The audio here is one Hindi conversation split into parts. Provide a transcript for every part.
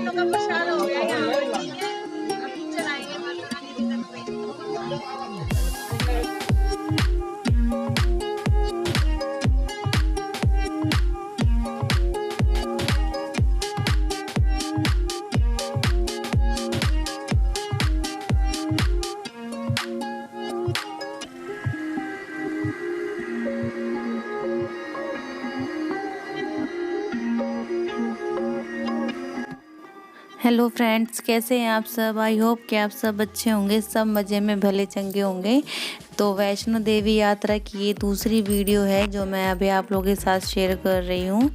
लोग का प्रसाद हो गया यहाँ पे, ठीक है। अभी चलाएंगे माता रानी की तरफ में। हेलो फ्रेंड्स, कैसे हैं आप सब। आई होप कि आप सब अच्छे होंगे, सब मज़े में भले चंगे होंगे। तो वैष्णो देवी यात्रा की ये दूसरी वीडियो है जो मैं अभी आप लोगों के साथ शेयर कर रही हूँ।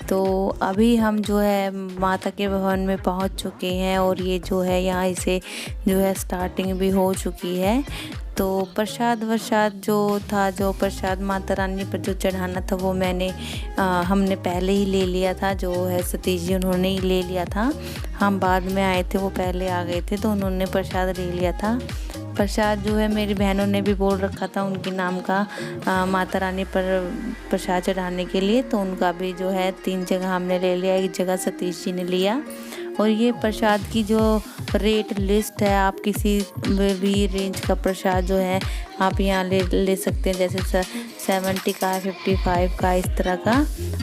तो अभी हम जो है माता के भवन में पहुँच चुके हैं और ये जो है यहाँ इसे जो है स्टार्टिंग भी हो चुकी है। तो प्रसाद वरसाद जो था, जो प्रसाद माता रानी पर जो चढ़ाना था वो हमने पहले ही ले लिया था। जो है सतीश जी उन्होंने ही ले लिया था, हम बाद में आए थे, वो पहले आ गए थे तो उन्होंने प्रसाद ले लिया था। प्रसाद जो है मेरी बहनों ने भी बोल रखा था उनके नाम का माता रानी पर प्रसाद चढ़ाने के लिए, तो उनका भी जो है 3 जगह हमने ले लिया, एक जगह सतीश जी ने लिया। और ये प्रसाद की जो रेट लिस्ट है, आप किसी भी रेंज का प्रसाद जो है आप यहाँ ले सकते हैं, जैसे 70 का, 55 का, इस तरह का।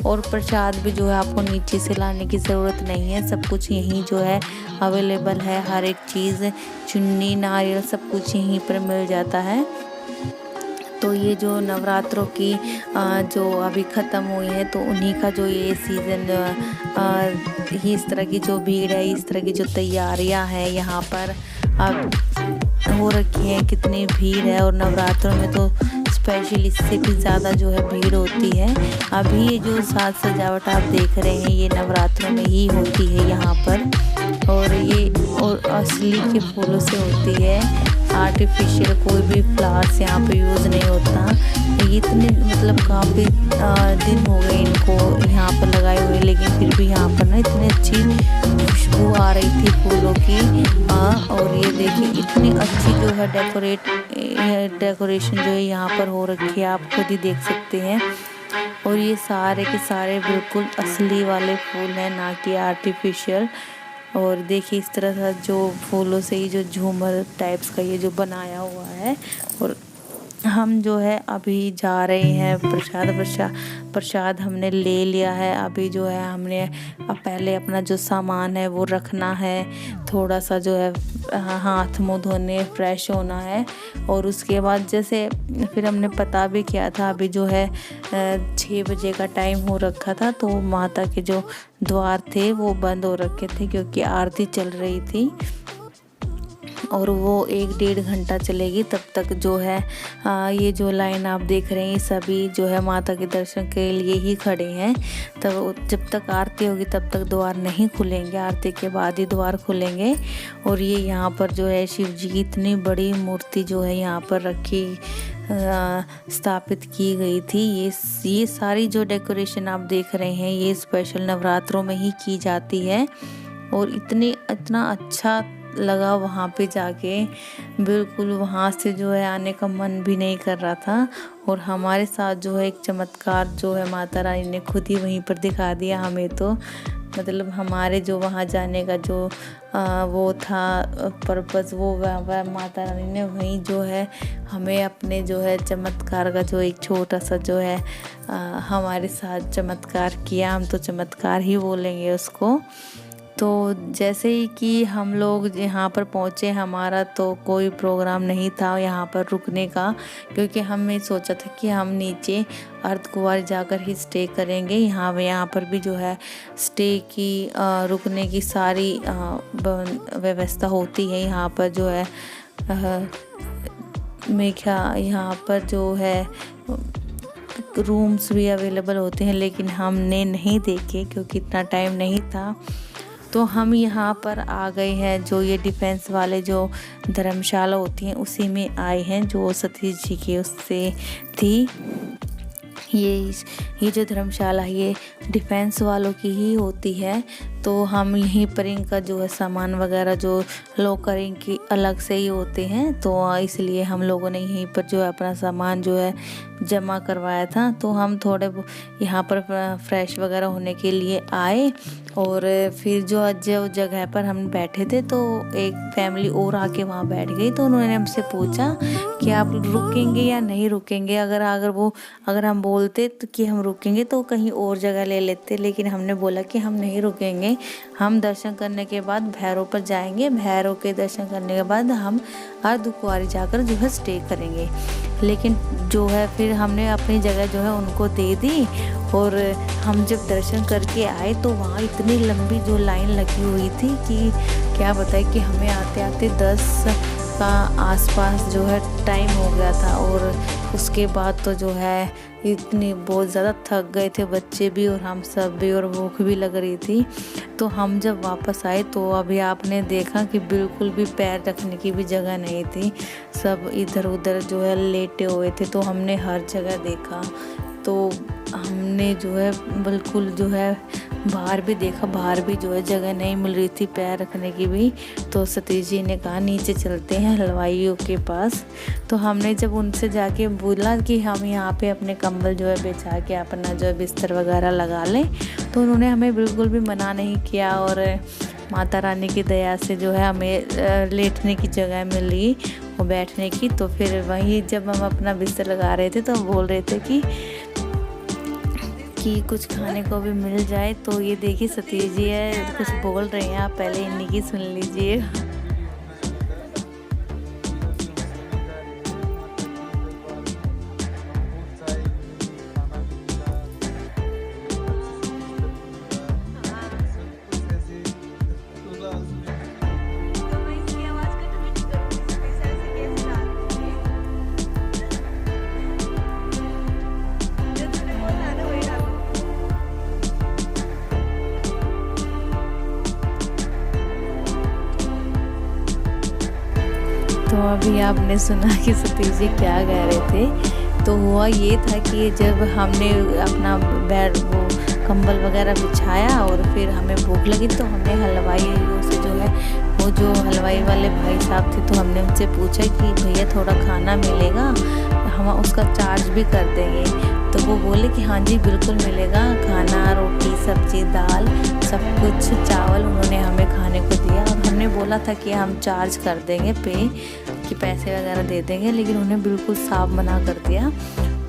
और प्रसाद भी जो है आपको नीचे से लाने की ज़रूरत नहीं है, सब कुछ यहीं जो है अवेलेबल है। हर एक चीज़, चुन्नी, नारियल, सब कुछ यहीं पर मिल जाता है। तो ये जो नवरात्रों की जो अभी ख़त्म हुई है, तो उन्हीं का जो ये सीज़न, इस तरह की जो भीड़ है, इस तरह की जो तैयारियां हैं यहाँ पर अब हो रखी हैं, कितनी भीड़ है। और नवरात्रों में तो स्पेशली इससे भी ज़्यादा जो है भीड़ होती है। अभी ये जो साज सजावट आप देख रहे हैं ये नवरात्रों में ही होती है यहाँ पर, और ये और असली के फूलों से होती है, आर्टिफिशियल कोई भी फ्लावर्स यहाँ पे यूज़ नहीं होता। ये इतने मतलब काफ़ी दिन हो गए इनको यहाँ पर लगाए हुए, लेकिन फिर भी यहाँ पर ना इतनी अच्छी खुशबू आ रही थी फूलों की। और ये देखिए इतनी अच्छी जो है डेकोरेशन जो है यहाँ पर हो रखी है, आप खुद ही देख सकते हैं। और ये सारे के सारे बिल्कुल असली वाले फूल हैं, ना कि आर्टिफिशियल। और देखिए इस तरह का जो फूलों से ही जो झूमर टाइप्स का ये जो बनाया हुआ है। और हम जो है अभी जा रहे हैं प्रसाद हमने ले लिया है। अभी जो है हमने पहले अपना जो सामान है वो रखना है, थोड़ा सा जो है हाथ मुंह धोने, फ्रेश होना है। और उसके बाद जैसे फिर हमने पता भी किया था, अभी जो है 6 बजे का टाइम हो रखा था, तो माता के जो द्वार थे वो बंद हो रखे थे क्योंकि आरती चल रही थी और वो 1-1.5 घंटा चलेगी। तब तक जो है ये जो लाइन आप देख रहे हैं सभी जो है माता के दर्शन के लिए ही खड़े हैं। तब जब तक आरती होगी तब तक द्वार नहीं खुलेंगे, आरती के बाद ही द्वार खुलेंगे। और ये यहाँ पर जो है शिव जी की इतनी बड़ी मूर्ति जो है यहाँ पर रखी स्थापित की गई थी। ये सारी जो डेकोरेशन आप देख रहे हैं ये स्पेशल नवरात्रों में ही की जाती है। और इतना अच्छा लगा वहाँ पे जाके, बिल्कुल वहाँ से जो है आने का मन भी नहीं कर रहा था। और हमारे साथ जो है एक चमत्कार जो है माता रानी ने खुद ही वहीं पर दिखा दिया हमें। तो मतलब हमारे जो वहाँ जाने का जो वो था पर्पस, वो माता रानी ने वहीं जो है हमें अपने जो है चमत्कार का जो एक छोटा सा जो है हमारे साथ चमत्कार किया। हम तो चमत्कार ही बोलेंगे उसको। तो जैसे ही कि हम लोग यहाँ पर पहुँचे, हमारा तो कोई प्रोग्राम नहीं था यहाँ पर रुकने का, क्योंकि हमने सोचा था कि हम नीचे अर्धकुंवारी जाकर ही स्टे करेंगे। यहाँ पर भी जो है स्टे की रुकने की सारी व्यवस्था होती है। यहाँ पर जो है यहाँ पर जो है रूम्स भी अवेलेबल होते हैं, लेकिन हमने नहीं देखे क्योंकि इतना टाइम नहीं था। तो हम यहाँ पर आ गए हैं, जो ये डिफेंस वाले जो धर्मशाला होती हैं उसी में आए हैं, जो सतीश जी की उससे थी। ये जो धर्मशाला ये डिफेंस वालों की ही होती है। तो हम यहीं पर इनका जो है सामान वगैरह जो लॉकर इनकी अलग से ही होते हैं, तो इसलिए हम लोगों ने यहीं पर जो है अपना सामान जो है जमा करवाया था। तो हम थोड़े यहाँ पर फ्रेश वगैरह होने के लिए आए और फिर जो जगह पर हम बैठे थे तो एक फैमिली और आके वहाँ बैठ गई। तो उन्होंने हमसे पूछा कि आप रुकेंगे या नहीं रुकेंगे। अगर हम बोलते तो कि हम रुकेंगे तो कहीं और जगह ले लेते, लेकिन हमने बोला कि हम नहीं रुकेंगे। हम दर्शन करने के बाद भैरव पर जाएंगे, भैरव के दर्शन करने के बाद हम अर्धकुंवारी जाकर जो है स्टे करेंगे। लेकिन जो है फिर हमने अपनी जगह जो है उनको दे दी और हम जब दर्शन करके आए तो वहाँ इतनी लंबी जो लाइन लगी हुई थी कि क्या बताए कि हमें आते आते 10 का आसपास जो है टाइम हो गया था। और उसके बाद तो जो है इतनी बहुत ज़्यादा थक गए थे बच्चे भी और हम सब भी, और भूख भी लग रही थी। तो हम जब वापस आए तो अभी आपने देखा कि बिल्कुल भी पैर रखने की भी जगह नहीं थी, सब इधर उधर जो है लेटे हुए थे। तो हमने हर जगह देखा, तो हमने जो है बिल्कुल जो है बाहर भी देखा, बाहर भी जो है जगह नहीं मिल रही थी पैर रखने की भी। तो सतीश जी ने कहा नीचे चलते हैं हलवाइयों के पास। तो हमने जब उनसे जाके बोला कि हम यहाँ पे अपने कंबल जो है बिछा के अपना जो है बिस्तर वगैरह लगा लें, तो उन्होंने हमें बिल्कुल भी मना नहीं किया। और माता रानी की दया से जो है हमें लेटने की जगह मिली और बैठने की। तो फिर वहीं जब हम अपना बिस्तर लगा रहे थे तो हम बोल रहे थे कि कुछ खाने को भी मिल जाए। तो ये देखिए सतीश जी है कुछ बोल रहे हैं, आप पहले इन्हीं की सुन लीजिए। तो अभी आपने सुना कि सतीश जी क्या कह रहे थे। तो हुआ ये था कि जब हमने अपना बेड वो कंबल वगैरह बिछाया और फिर हमें भूख लगी तो हमने हलवाइयों से जो है वो जो हलवाई वाले भाई साहब थे तो हमने उनसे पूछा कि भैया थोड़ा खाना मिलेगा, हम उसका चार्ज भी कर देंगे। तो वो बोले कि हाँ जी बिल्कुल मिलेगा, खाना रोटी सब्जी दाल सब कुछ चावल उन्होंने हमें खाने को दिया। और हमने बोला था कि हम चार्ज कर देंगे कि पैसे वगैरह दे देंगे, लेकिन उन्हें बिल्कुल साफ मना कर दिया।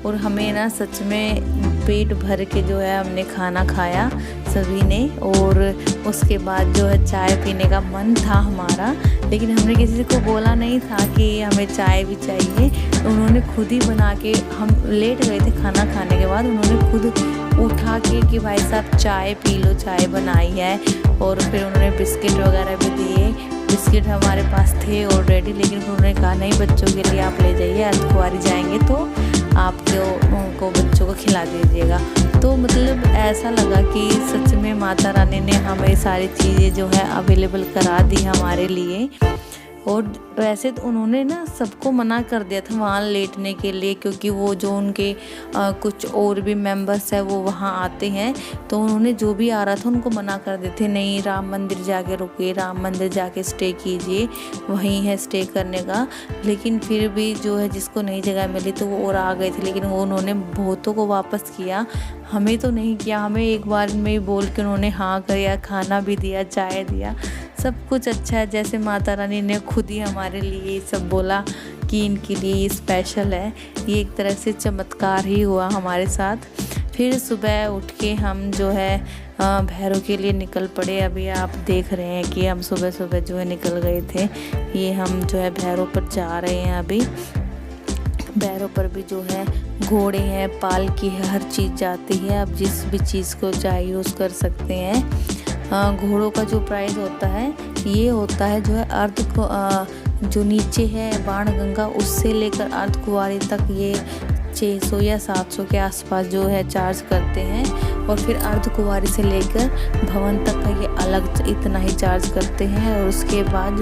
और हमें ना सच में पेट भर के जो है हमने खाना खाया सभी ने। और उसके बाद जो है चाय पीने का मन था हमारा, लेकिन हमने किसी को बोला नहीं था कि हमें चाय भी चाहिए। उन्होंने खुद ही बना के, हम लेट गए थे खाना खाने के बाद, उन्होंने खुद उठा के कि भाई साहब चाय पी लो, चाय बनाई है। और फिर उन्होंने बिस्किट वगैरह भी दिए। बिस्किट हमारे पास थे ऑलरेडी, लेकिन उन्होंने कहा नहीं बच्चों के लिए आप ले जाइए, अर्धकुंवारी जाएंगे तो आपको उनको बच्चों को खिला दीजिएगा। तो मतलब ऐसा लगा कि सच में माता रानी ने हमें सारी चीज़ें जो है अवेलेबल करा दी हमारे लिए। और वैसे तो उन्होंने ना सबको मना कर दिया था वहाँ लेटने के लिए, क्योंकि वो जो उनके कुछ और भी मेंबर्स है वो वहाँ आते हैं। तो उन्होंने जो भी आ रहा था उनको मना कर देते थे, नहीं राम मंदिर जाके रुकिए, राम मंदिर जाके स्टे कीजिए, वहीं है स्टे करने का। लेकिन फिर भी जो है जिसको नई जगह मिली तो वो और आ गए थे, लेकिन वो उन्होंने बहुतों को वापस किया, हमें तो नहीं किया। हमें एक बार में ही बोल के उन्होंने हाँ किया, खाना भी दिया, चाय दिया, सब कुछ अच्छा है। जैसे माता रानी ने खुद ही हमारे लिए सब बोला कि इनके लिए ये स्पेशल है। ये एक तरह से चमत्कार ही हुआ हमारे साथ। फिर सुबह उठ के हम जो है भैरव के लिए निकल पड़े। अभी आप देख रहे हैं कि हम सुबह सुबह जो है निकल गए थे। ये हम जो है भैरव पर जा रहे हैं। अभी भैरव पर भी जो है घोड़े हैं, पालकी है, हर चीज़ जाती है। आप जिस भी चीज़ को चाहे यूज़ कर सकते हैं। घोड़ों का जो प्राइस होता है ये होता है जो है जो नीचे है बाणगंगा उससे लेकर अर्धकुंवारी तक ये 600 या 700 के आसपास जो है चार्ज करते हैं। और फिर अर्धकुंवारी से लेकर भवन तक का ये अलग इतना ही चार्ज करते हैं। और उसके बाद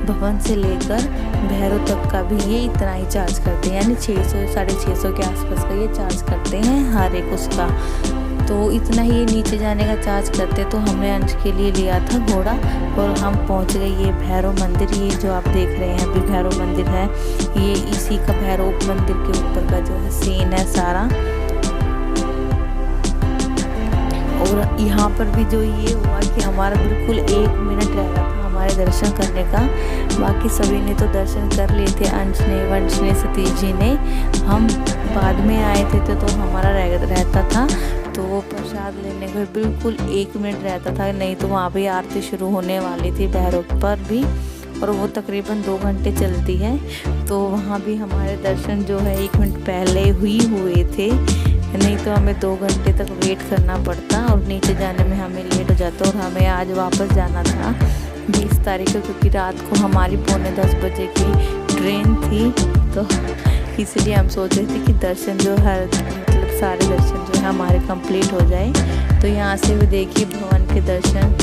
भवन से लेकर भैरव तक का भी ये इतना ही चार्ज करते हैं, यानी 600 650 के आसपास का ये चार्ज करते हैं हर एक उसका। तो इतना ही नीचे जाने का चार्ज करते। तो हमने अंश के लिए लिया था घोड़ा और हम पहुंच गए ये भैरव मंदिर। ये जो आप देख रहे हैं अभी भैरव मंदिर है, ये इसी का भैरव मंदिर के ऊपर का जो है सीन है सारा। और यहाँ पर भी जो ये हुआ कि हमारा बिल्कुल 1 मिनट रह रहा था हमारे दर्शन करने का। बाकी सभी ने तो दर्शन कर लिए थे, अंश ने, वंश ने, सतीश जी ने। हम बाद में आए थे तो हमारा रहता था। तो वो प्रसाद लेने को बिल्कुल 1 मिनट रहता था, नहीं तो वहाँ पे आरती शुरू होने वाली थी भैरव पर भी, और वो तकरीबन 2 घंटे चलती है। तो वहाँ भी हमारे दर्शन जो है 1 मिनट पहले हुए थे, नहीं तो हमें 2 घंटे तक वेट करना पड़ता और नीचे जाने में हमें लेट हो जाता। और हमें आज वापस जाना था 20 तारीख को, क्योंकि रात को हमारी 9:45 बजे की ट्रेन थी। तो इसलिए हम सोच रहे थे कि दर्शन जो है मतलब सारे दर्शन जो है हमारे कंप्लीट हो जाए। तो यहाँ से भी देखिए भवन के दर्शन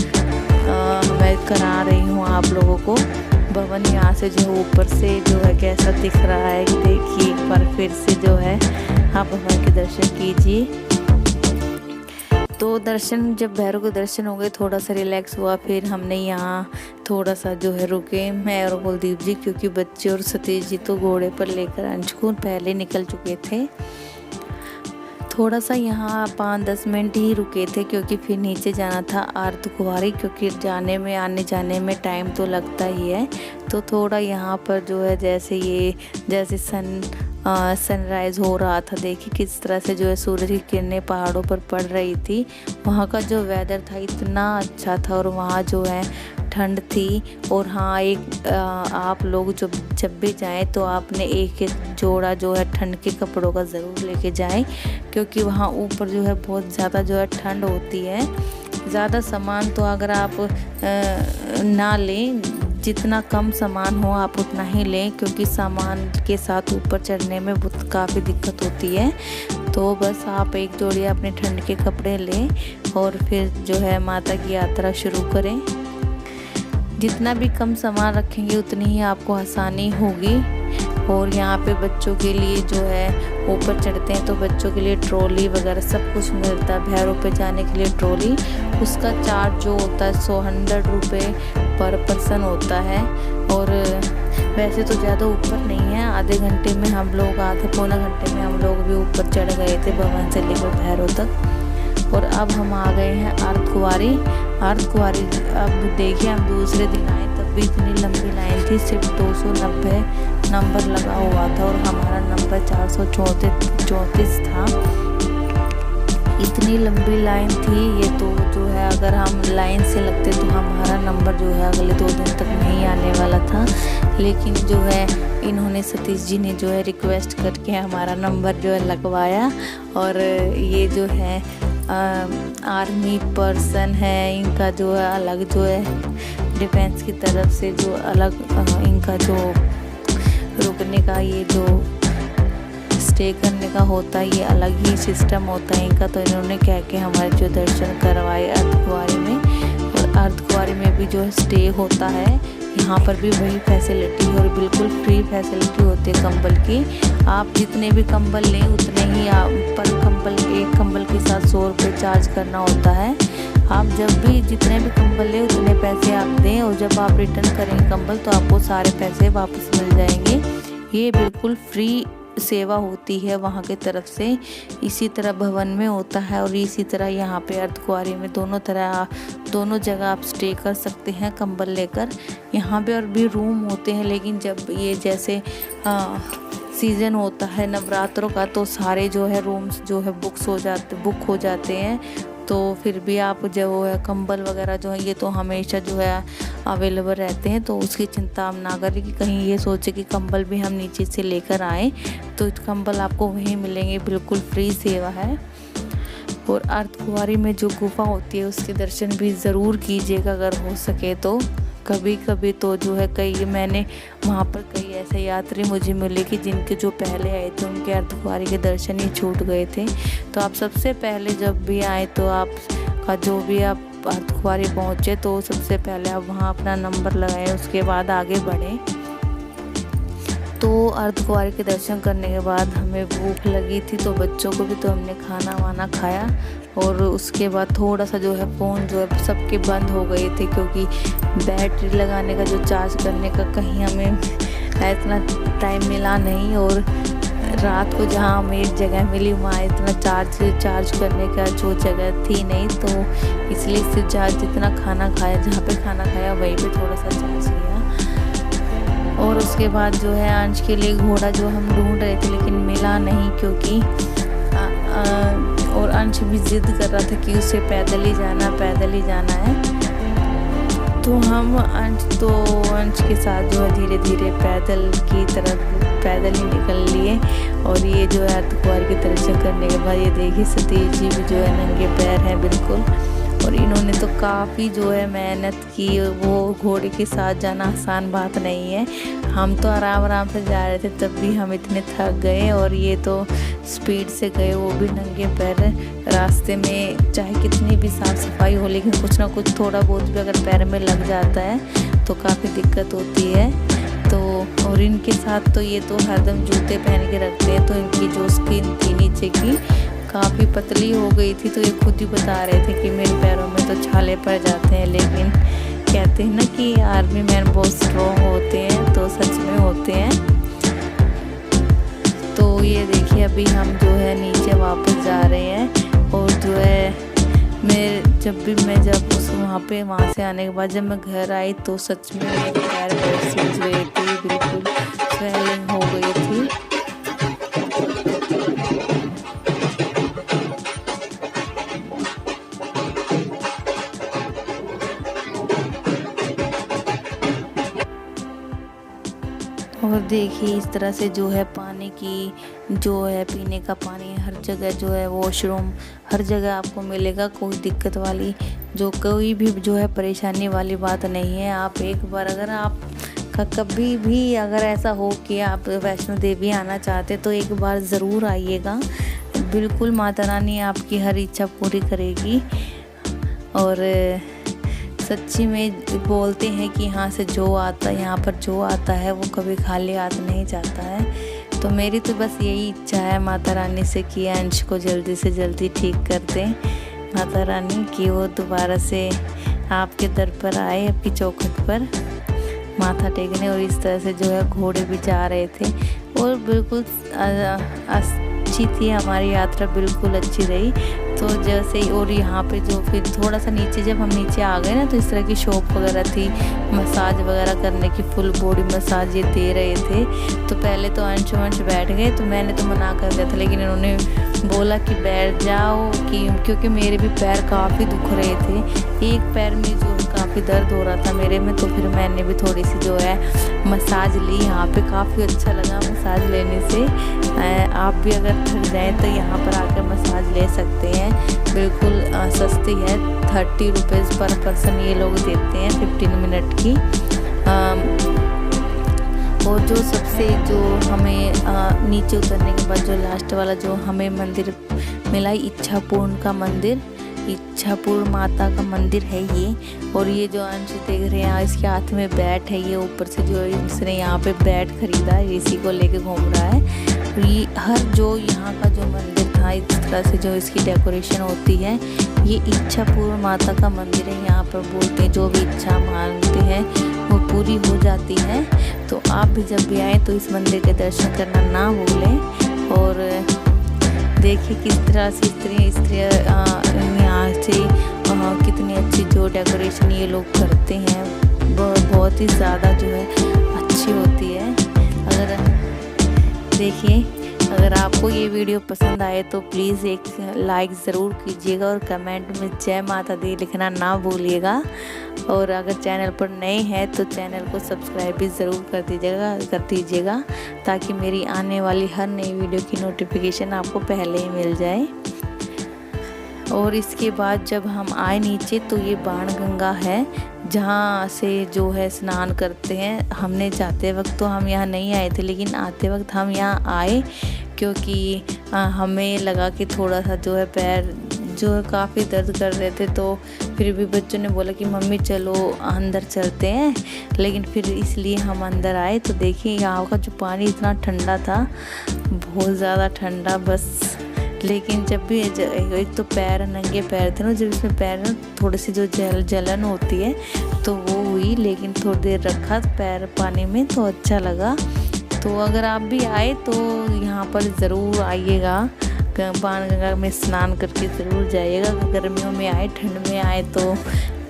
मैं करा रही हूँ आप लोगों को। भवन यहाँ से जो ऊपर से जो है कैसा दिख रहा है, देखिए एक बार फिर से जो है आप भवन के दर्शन कीजिए। तो दर्शन जब भैरव के दर्शन हो गए, थोड़ा सा रिलैक्स हुआ। फिर हमने यहाँ थोड़ा सा जो है रुके, मैं और कुलदीप जी, क्योंकि बच्चे और सतीश जी तो घोड़े पर लेकर अंश को पहले निकल चुके थे। थोड़ा सा यहाँ 5-10 मिनट ही रुके थे, क्योंकि फिर नीचे जाना था अर्धकुंवारी, क्योंकि जाने में आने जाने में टाइम तो लगता ही है। तो थोड़ा यहाँ पर जो है जैसे सनराइज़ हो रहा था, देखिए किस तरह से जो है सूरज की किरणें पहाड़ों पर पड़ रही थी। वहाँ का जो वेदर था इतना अच्छा था, और वहाँ जो है ठंड थी। और हाँ, एक आप लोग जब भी जाएं तो आपने एक जोड़ा जो है ठंड के कपड़ों का ज़रूर लेके जाएं, क्योंकि वहाँ ऊपर जो है बहुत ज़्यादा जो है ठंड होती है। ज़्यादा सामान तो अगर आप ना लें, जितना कम सामान हो आप उतना ही लें, क्योंकि सामान के साथ ऊपर चढ़ने में बहुत काफ़ी दिक्कत होती है। तो बस आप एक जोड़ी अपने ठंड के कपड़े लें और फिर जो है माता की यात्रा शुरू करें। जितना भी कम सामान रखेंगे उतनी ही आपको आसानी होगी। और यहाँ पे बच्चों के लिए जो है ऊपर चढ़ते हैं तो बच्चों के लिए ट्रॉली वगैरह सब कुछ मिलता है। भैरव पे जाने के लिए ट्रॉली, उसका चार्ज जो होता है 100 रुपये पर पर्सन होता है। और वैसे तो ज़्यादा ऊपर नहीं है, आधे घंटे में हम लोग, आधे पौने घंटे में हम लोग भी ऊपर चढ़ गए थे भवन से लेकर भैरव तक। और अब हम आ गए हैं अर्धकुंवारी। अब देखिए हम दूसरे दिन आए तब भी इतनी लंबी लाइन थी, सिर्फ 290 नंबर लगा हुआ था और हमारा नंबर 434 था। इतनी लंबी लाइन थी ये, तो जो है अगर हम लाइन से लगते तो हमारा नंबर जो है अगले 2 दिन तक नहीं आने वाला था। लेकिन जो है इन्होंने, सतीश जी ने जो है रिक्वेस्ट करके हमारा नंबर जो है लगवाया। और ये जो है आर्मी पर्सन है, इनका जो है अलग जो है डिफेंस की तरफ से जो अलग इनका जो रुकने का, ये जो स्टे करने का होता है, ये अलग ही सिस्टम होता है इनका। तो इन्होंने कह के हमारे जो दर्शन करवाए अर्धकुंवारी में। और अर्धकुंवारी में भी जो है स्टे होता है, यहाँ पर भी वही फैसिलिटी है और बिल्कुल फ्री फैसिलिटी होती है कंबल की। आप जितने भी कंबल लें उतने ही आप पर कंबल, एक कंबल के साथ 100 रुपये चार्ज करना होता है। आप जब भी जितने भी कंबल लें उतने पैसे आप दें, और जब आप रिटर्न करेंगे कंबल तो आपको सारे पैसे वापस मिल जाएंगे। ये बिल्कुल फ्री सेवा होती है वहाँ की तरफ से। इसी तरह भवन में होता है और इसी तरह यहाँ पे अर्धकुंवारी में दोनों जगह आप स्टे कर सकते हैं कंबल लेकर। यहाँ पे और भी रूम होते हैं, लेकिन जब ये जैसे सीज़न होता है नवरात्रों का तो सारे जो है रूम्स जो है बुक हो जाते हैं। तो फिर भी आप जो है कंबल वगैरह जो है ये तो हमेशा जो है अवेलेबल रहते हैं। तो उसकी चिंता आप ना करें कि कहीं ये सोचे कि कंबल भी हम नीचे से लेकर आएँ, तो कंबल आपको वहीं मिलेंगे, बिल्कुल फ्री सेवा है। और अर्धकुंवारी में जो गुफा होती है उसके दर्शन भी ज़रूर कीजिएगा अगर हो सके तो। कभी कभी तो जो है मैंने वहाँ पर कई ऐसे यात्री मुझे मिले कि जिनके जो पहले आए थे उनके अर्धकुंवारी के दर्शन ही छूट गए थे। तो आप सबसे पहले जब भी आए तो आपका जो भी आप अर्धकुंवारी पहुँचे तो सबसे पहले आप वहाँ अपना नंबर लगाएं, उसके बाद आगे बढ़ें। तो अर्धकुंवारी के दर्शन करने के बाद हमें भूख लगी थी, तो बच्चों को भी तो हमने खाना वाना खाया। और उसके बाद थोड़ा सा जो है फ़ोन जो है सबके बंद हो गए थे, क्योंकि बैटरी लगाने का जो चार्ज करने का कहीं हमें इतना टाइम मिला नहीं, और रात को जहाँ हमें एक जगह मिली वहाँ इतना चार्ज करने का जो जगह थी नहीं, तो इसलिए सिर्फ जितना खाना खाया, जहाँ पे खाना खाया वहीं पे थोड़ा सा चार्ज किया। और उसके बाद जो है अंश के लिए घोड़ा जो हम ढूंढ रहे थे लेकिन मिला नहीं, क्योंकि और अंश भी जिद कर रहा था कि उसे पैदल ही जाना है। तो हम अंश के साथ जो है धीरे धीरे पैदल ही निकल लिए। और ये जो है अर्धकुंवारी के दर्शन करने के बाद ये देखिए सतीश जी भी जो है नंगे पैर हैं बिल्कुल, और इन्होंने तो काफ़ी जो है मेहनत की। वो घोड़े के साथ जाना आसान बात नहीं है। हम तो आराम से जा रहे थे तब भी हम इतने थक गए, और ये तो स्पीड से गए, वो भी नंगे पैर। रास्ते में चाहे कितनी भी साफ़ सफाई हो लेकिन कुछ ना कुछ थोड़ा बहुत भी अगर पैर में लग जाता है तो काफ़ी दिक्कत होती है। तो और इनके साथ तो ये तो हरदम जूते पहन के रखते हैं, तो इनकी जो स्किन थी नीचे की काफ़ी पतली हो गई थी। तो ये खुद ही बता रहे थे कि मेरे पैरों में तो छाले पड़ जाते हैं, लेकिन कहते हैं ना कि आर्मी मैन बहुत स्ट्रॉन्ग होते हैं, तो सच में होते हैं। तो ये देखिए अभी हम जो है नीचे वापस जा रहे हैं, और जो है वहाँ से आने के बाद जब मैं घर आई तो सच में मेरे पैर बहुत सूज रहे थे, बिल्कुल स्वेलिंग हो गई थी। और देखिए इस तरह से जो है पानी की जो है पीने का पानी हर जगह जो है, वॉशरूम हर जगह आपको मिलेगा। कोई दिक्कत वाली कोई भी जो है परेशानी वाली बात नहीं है। आप एक बार अगर आप कभी भी अगर ऐसा हो कि आप वैष्णो देवी आना चाहते तो एक बार ज़रूर आइएगा। बिल्कुल माता रानी आपकी हर इच्छा पूरी करेगी। और सच्ची में बोलते हैं कि यहाँ पर जो आता है वो कभी खाली हाथ नहीं जाता है। तो मेरी तो बस यही इच्छा है माता रानी से कि अंश को जल्दी से जल्दी ठीक कर दें माता रानी, कि वो दोबारा से आपके दर पर आए, आपकी चौखट पर माथा टेकने। और इस तरह से जो है घोड़े भी जा रहे थे, और बिल्कुल अच्छी थी हमारी यात्रा, बिल्कुल अच्छी रही। तो जैसे ही और यहाँ पे जो फिर थोड़ा सा नीचे जब हम नीचे आ गए ना, तो इस तरह की शॉप वगैरह थी, मसाज वगैरह करने की, फुल बॉडी मसाज ये दे रहे थे। तो पहले तो अंश बैठ गए, तो मैंने तो मना कर दिया था, लेकिन इन्होंने बोला कि बैठ जाओ, क्योंकि मेरे भी पैर काफ़ी दुख रहे थे। एक पैर में जो काफ़ी दर्द हो रहा था मेरे में, तो फिर मैंने भी थोड़ी सी जो है मसाज ली यहाँ पे। काफ़ी अच्छा लगा मसाज लेने से। आप भी अगर थक जाए तो यहाँ पर आकर मसाज ले सकते हैं, बिल्कुल सस्ती है। 30 रुपीज़ पर पर्सन ये लोग देते हैं 15 मिनट की। और जो सबसे जो हमें नीचे उतरने के बाद जो लास्ट वाला जो हमें मंदिर मिला, इच्छापुर का मंदिर, इच्छापुर माता का मंदिर है ये। और ये जो अंश देख रहे हैं इसके हाथ में बैट है, ये ऊपर से जो इसने यहाँ पे बैट खरीदा है, इसी को लेके घूम रहा है। ये हर जो यहाँ का जो मंदिर था, इस तरह से जो इसकी डेकोरेशन होती है, ये इच्छापुर माता का मंदिर है। यहाँ पर बोलते हैं जो भी इच्छा मांगते हैं वो पूरी हो जाती है। तो आप भी जब भी आए तो इस मंदिर के दर्शन करना ना भूलें। और देखिए किस तरह से स्त्रियाँ यहाँ से कितनी अच्छी जो डेकोरेशन ये लोग करते हैं, बहुत ही ज़्यादा जो है अच्छी होती है। अगर आपको ये वीडियो पसंद आए तो प्लीज़ एक लाइक ज़रूर कीजिएगा, और कमेंट में जय माता दी लिखना ना भूलिएगा। और अगर चैनल पर नए हैं तो चैनल को सब्सक्राइब भी ज़रूर कर दीजिएगा, ताकि मेरी आने वाली हर नई वीडियो की नोटिफिकेशन आपको पहले ही मिल जाए। और इसके बाद जब हम आए नीचे तो ये बाणगंगा है, जहाँ से जो है स्नान करते हैं। हमने जाते वक्त तो हम यहाँ नहीं आए थे, लेकिन आते वक्त हम यहाँ आए, क्योंकि हमें लगा कि थोड़ा सा जो है पैर जो है काफ़ी दर्द कर रहे थे। तो फिर भी बच्चों ने बोला कि मम्मी चलो अंदर चलते हैं, लेकिन फिर इसलिए हम अंदर आए। तो देखिए यहाँ का जो पानी इतना ठंडा था, बहुत ज़्यादा ठंडा बस। लेकिन जब भी एक तो पैर नंगे पैर थे ना, जब इसमें पैर ना थोड़ी सी जो जलन होती है तो वो हुई, लेकिन थोड़ी देर रखा पैर पानी में तो अच्छा लगा। तो अगर आप भी आए तो यहाँ पर ज़रूर आइएगा, बाणगंगा में स्नान करके ज़रूर जाइएगा। गर्मियों में आए, ठंड में आए तो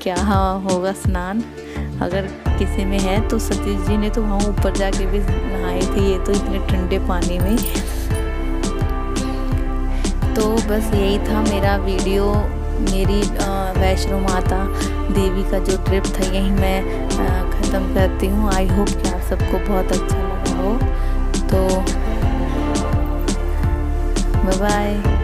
क्या होगा स्नान। अगर किसी में है तो सतीश जी ने तो वहाँ ऊपर जाके भी नहाए थे, ये तो इतने ठंडे पानी में। तो बस यही था मेरा वीडियो, मेरी वैष्णो माता देवी का जो ट्रिप था यही मैं ख़त्म करती हूँ। आई होप कि आप सबको बहुत अच्छा लगा हो। तो बाय बाय।